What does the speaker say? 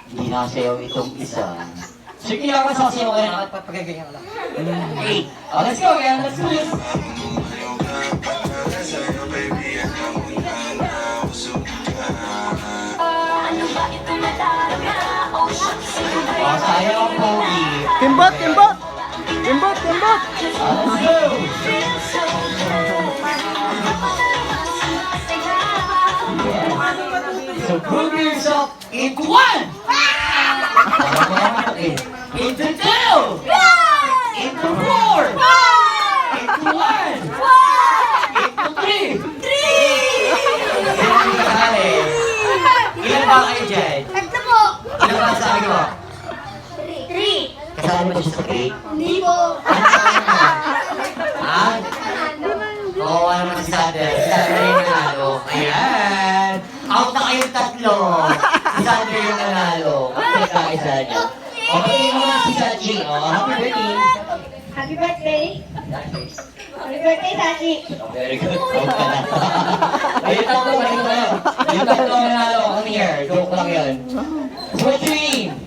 Hindi nakasayaw itong isa. Sige lang, masasayaw ka na. Pagkaganyan lang. Okay. Oh, let's go again. Let's do this. Oh, sayaw ang pogi. Kimbot, kimbot! Kimbot, kimbot! Let's go! So prove yourself into one! Into two! Into four! Into one! Into three! Ilan ba kayo dyan? Tatlo po. Ilan ba sabi ko? 3. Kasama mo siya sa cake? Hindi po. Ha? Oo, ano naman si Sander? Si Sander yung nanalo. Ayan! Out na kayong tatlo! Si Sander yung nanalo. Kasi kaisa niya. Okay, mo na si Sachi. Oh, happy birthday! Happy birthday. Happy birthday, Sachi. Oh, very good. Out ka na. Ayun, tatlo, balik ko kayo. Yung tatlo ang nanalo. Come here. Joke lang yun. What's your name?